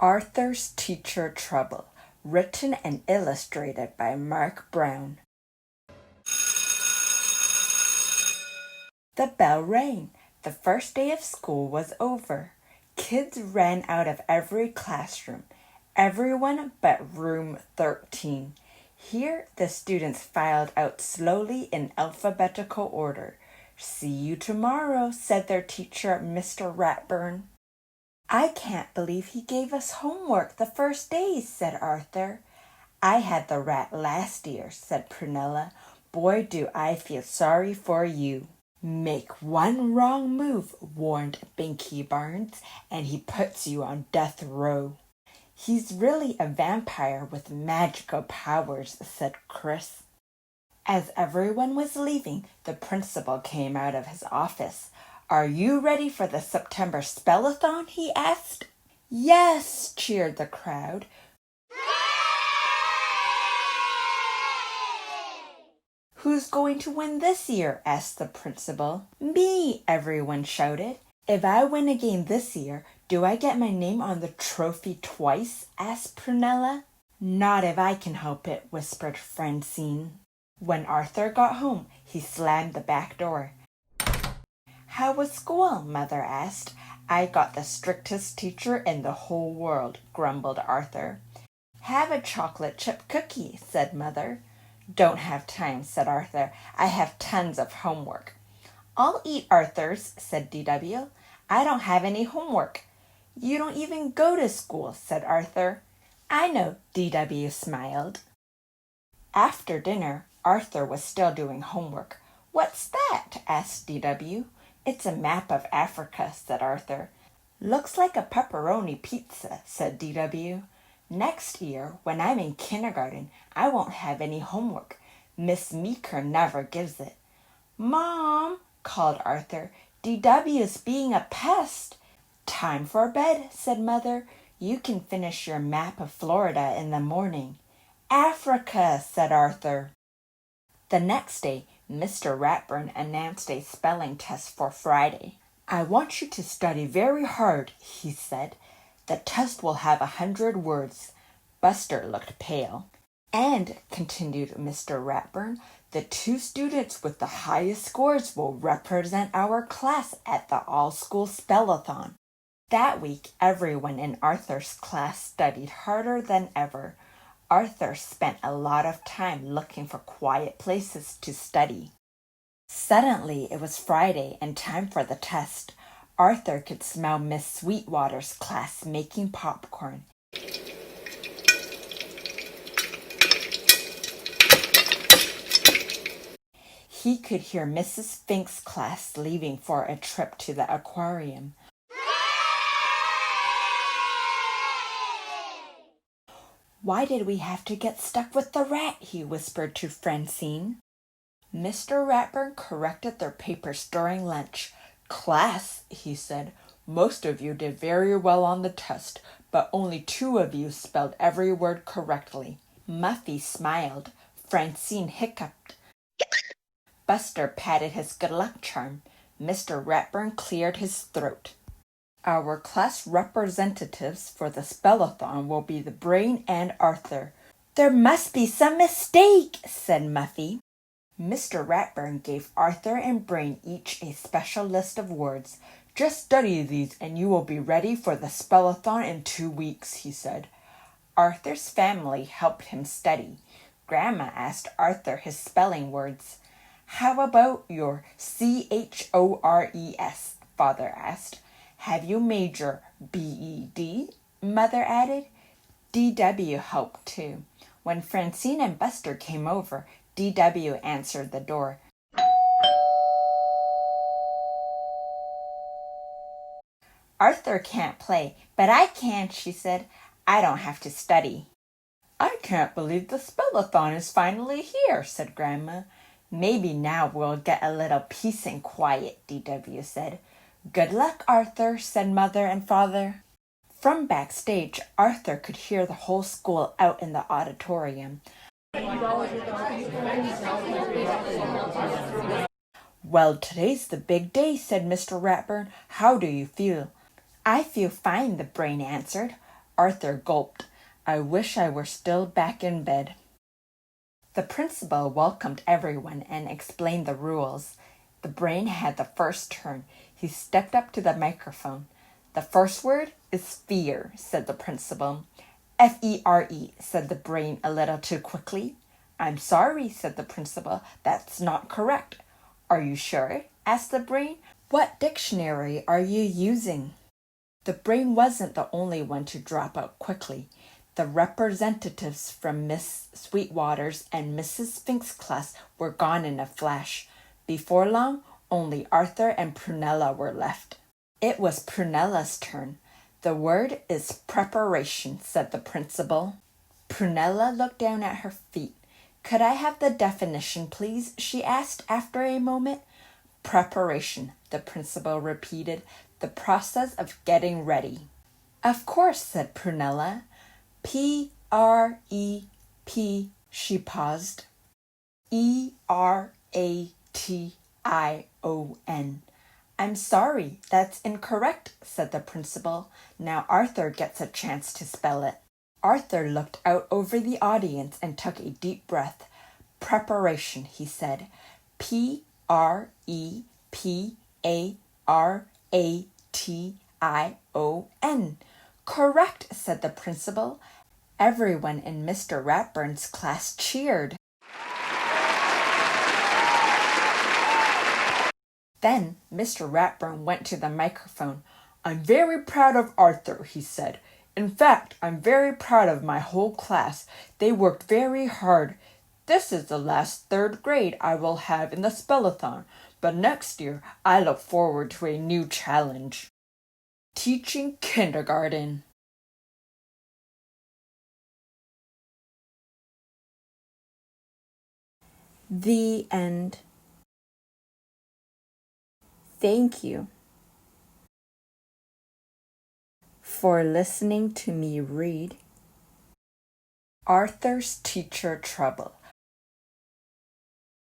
Arthur's Teacher Trouble, written and illustrated by Marc Brown. The bell rang. The first day of school was over. Kids ran out of every classroom, everyone but room 13. Here the students filed out slowly in alphabetical order. "See you tomorrow," said their teacher, Mr. Ratburn. "I can't believe he gave us homework the first day," said Arthur. "I had the rat last year," said Prunella. "Boy, do I feel sorry for you." "Make one wrong move," warned Binky Barnes, "and he puts you on death row." "He's really a vampire with magical powers," said Chris. As everyone was leaving, the principal came out of his office. "Are you ready for the September Spellathon?" he asked. "Yes," cheered the crowd. "Who's going to win this year?" asked the principal. "Me," everyone shouted. "If I win again this year, do I get my name on the trophy twice?" asked Prunella. "Not if I can help it," whispered Francine. When Arthur got home, he slammed the back door. "How was school?" Mother asked. "I got the strictest teacher in the whole world," grumbled Arthur. "Have a chocolate chip cookie," said Mother. "Don't have time," said Arthur. "I have tons of homework." "I'll eat Arthur's," said D.W. "I don't have any homework." "You don't even go to school," said Arthur. "I know," D.W. smiled. After dinner, Arthur was still doing homework. "What's that?" asked D.W. "It's a map of Africa," said Arthur. "Looks like a pepperoni pizza," said D.W. "Next year, when I'm in kindergarten, I won't have any homework. Miss Meeker never gives it." "Mom," called Arthur, "D.W.'s being a pest." "Time for bed," said Mother. "You can finish your map of Florida in the morning." "Africa," said Arthur. The next day, Mr. Ratburn announced a spelling test for Friday. "I want you to study very hard," he said. "The test will have 100 words." Buster looked pale. "And," continued Mr. Ratburn, "the 2 students with the highest scores will represent our class at the all-school spellathon." That week, everyone in Arthur's class studied harder than ever. Arthur spent a lot of time looking for quiet places to study. Suddenly, it was Friday and time for the test. Arthur could smell Miss Sweetwater's class making popcorn. He could hear Mrs. Fink's class leaving for a trip to the aquarium. "Why did we have to get stuck with the rat?" he whispered to Francine. Mr. Ratburn corrected their papers during lunch. "Class," he said, "most of you did very well on the test, but only 2 of you spelled every word correctly." Muffy smiled. Francine hiccuped. Buster patted his good luck charm. Mr. Ratburn cleared his throat. "Our class representatives for the spellathon will be the Brain and Arthur." "There must be some mistake," said Muffy. Mr. Ratburn gave Arthur and Brain each a special list of words. "Just study these and you will be ready for the spellathon in 2 weeks," he said. Arthur's family helped him study. Grandma asked Arthur his spelling words. "How about your CHORES?" Father asked. "Have you made your BED?" Mother added. D.W. helped too. When Francine and Buster came over, D.W. answered the door. "Arthur can't play, but I can," she said. "I don't have to study." "I can't believe the spellathon is finally here," said Grandma. "Maybe now we'll get a little peace and quiet," D.W. said. "Good luck, Arthur," said Mother and Father. From backstage, Arthur could hear the whole school out in the auditorium. "Well, today's the big day," said Mr. Ratburn. "How do you feel?" "I feel fine," the Brain answered. Arthur gulped. I wish I were still back in bed. The principal welcomed everyone and explained the rules. The brain had the first turn. He stepped up to the microphone. The first word is fear, said the principal. F-E-R-E, said the brain a little too quickly. I'm sorry, said the principal. That's not correct. Are you sure? Asked the brain. What dictionary are you using? The brain wasn't the only one to drop out quickly. The representatives from Miss Sweetwater's and Mrs. Fink's class were gone in a flash. Before long, only Arthur and Prunella were left. It was Prunella's turn. The word is preparation, said the principal. Prunella looked down at her feet. Could I have the definition, please? She asked after a moment. Preparation, the principal repeated. The process of getting ready. Of course, said Prunella. P-R-E-P, she paused. E-R-A-T-I-O-N. I'm sorry, that's incorrect, said the principal. Now Arthur gets a chance to spell it. Arthur looked out over the audience and took a deep breath. Preparation, he said. P-R-E-P-A-R-A-T-I-O-N. Correct, said the principal. Everyone in Mr. Ratburn's class cheered. Then Mr. Ratburn went to the microphone. I'm very proud of Arthur, he said. In fact, I'm very proud of my whole class. They worked very hard. This is the last third grade I will have in the spellathon, but next year I look forward to a new challenge. Teaching kindergarten. The end. Thank you for listening to me read Arthur's Teacher Trouble.